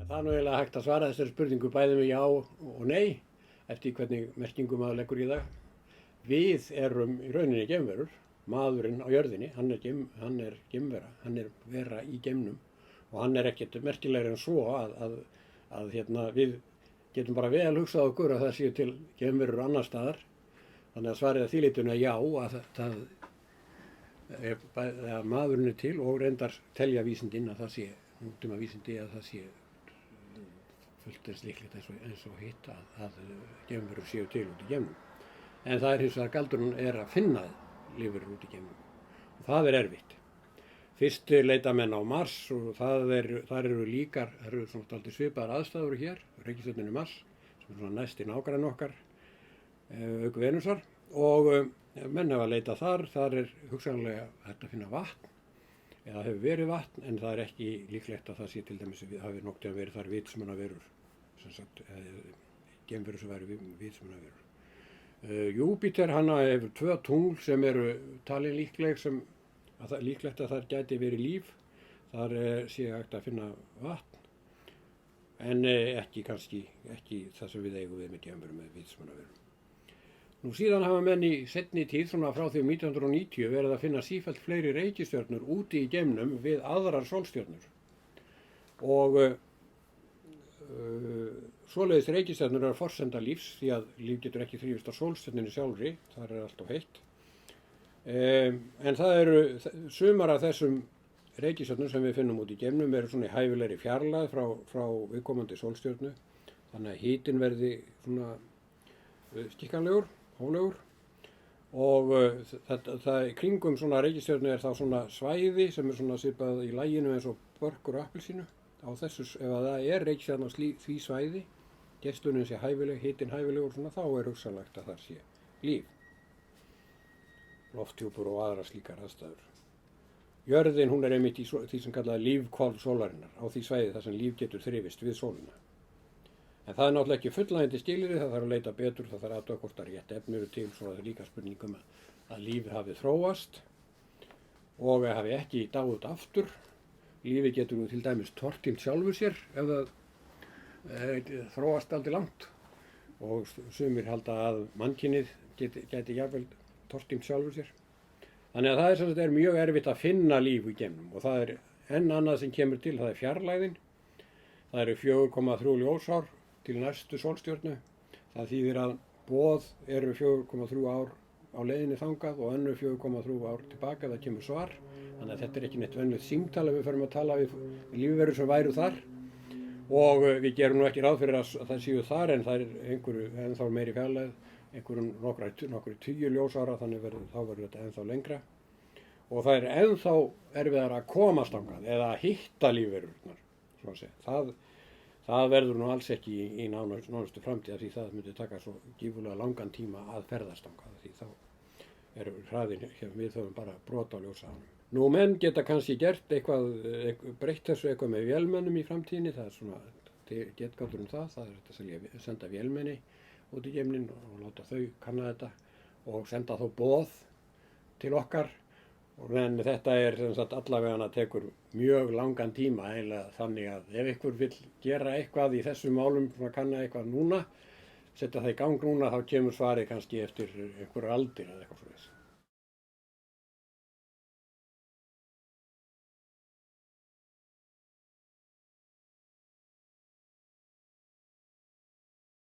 Það er nú eiginlega hægt að svara þessari spurningu bæði með já og nei, eftir hvernig merkingu maður leggur í það. Við erum í rauninni geimverur, maðurinn á jörðinni, hann er geimvera, hann er vera í geimnum og hann er ekkert merkilegri en svo að við getum bara vel hugsað okkur að það séu til geimverur annar staðar. Þannig að svarið að því leytinu er já, að maðurinn er til og reyndar telja vísindin að það sé, nútíma vísindi að það sé fullt eins líklegt eins og hitt að geimverur séu til út í geimnum. En það er hins vegar galdurinn er að finna lífverur út í geimnum. Og það er erfitt. Fyrst leita menn á Mars og þar eru líkar, það eru svona dálítið svipaðar aðstæður hér, reikistjörnunni Mars, sem er svona næsti nágranni okkar, auk Venusar. Og menn hafa leitað þar er hugsanlega hægt að finna vatn, eða hefur verið vatn, en það er ekki líklegt að það sé til dæmis hafi nokkuð að verið þar vitsmunaverur, sem sagt, geimverur sem væru vitsmunaverur. Júpíter, hann hefur 2 tungl sem eru talin líklegt að þar gæti verið líf. Þar sé hægt að finna vatn, en ekki það sem við eigum við með geimverum með vitsmunaverum. Nú síðan hafa menn í seinni tíð, svona frá því 1990, verið að finna sífellt fleiri reikistjörnur úti í geimnum við aðrar sólstjörnur. Og svoleiðis reikistjörnur eru forsenda lífs, því að líf getur ekki þrífist á sólstjörnunni sjálfri, þar er allt of heitt. En það eru sumar af þessum reikistjörnum sem við finnum út í geimnum eru svona í hæfilegri fjarlægð frá viðkomandi sólstjörnu, þannig að hitinn verði svona skikkanlegur, hóflegur, og það kringum svona reikistjörnu er þá svona svæði sem er svona svipað í laginu eins og börkur og appelsínu. Á þessu, ef það er reikistjarna á því svæði, geislunum sé hæfileg, hitinn hæfilegur svona, þá er hugsanlegt að það sé líf. Lofthjúpur og aðrar slíkar aðstæður. Jörðin, hún er einmitt í því sem kallað lífhvolf sólarinnar, á því svæði þar sem líf getur þrifist við sólina. En það er náttúrulega ekki fullnægjandi skilyrði, það þarf að leita betur, það þarf að athuga hvort rétt efni eru til, svo það er líka spurningum að lífið hafi þróast og hafi ekki dáið út aftur. Lífið getur nú til dæmis tortímt sjálfu sér ef það þróast aldrei langt, og sumir halda að mannkynið geti jafnvel tortímt sjálfu sér. Þannig að það er mjög erfitt að finna líf í geimnum, og það er enn annað sem kemur til, það er fjarlægðin. Það eru 4,3 ljósár til næstu sólstjörnu. Það þýðir að boð eru 4,3 ár á leiðinni þangað og önnur 4,3 ár tilbaka, það kemur svar. Þannig að þetta er ekki neitt venjulegt símtal ef við förum að tala við lífverur sem væru þar. Og við gerum nú ekki ráð fyrir að það séu þar, en það er einhverju ennþá meiri fjarlægð, einhverjum nokkru 10 ljósára, þannig þá verður þetta ennþá lengra. Og það er ennþá erfiðara að komast þangað eða að hitta lífverurnar, svo að segja. Það verður nú alls ekki í nánustu framtíð, því það myndi taka svo gífurlega langan tíma að ferðast þangað, því þá er hraðinn, við höfum bara brot á ljóshraðanum. Nú, menn geta kannski gert breytt þessu eitthvað með vélmennum í framtíðinni, það er svona getgátur það er þetta að senda vélmenni út í geiminn og láta þau kanna þetta og senda þó boð til okkar. En þetta er allavega tekur mjög langan tíma, eiginlega þannig að ef ykkur vill gera eitthvað í þessum málum, kanna eitthvað núna, setja það í gang núna, þá kemur svarið kannski eftir einhverjar aldir eða eitthvað svoleiðis.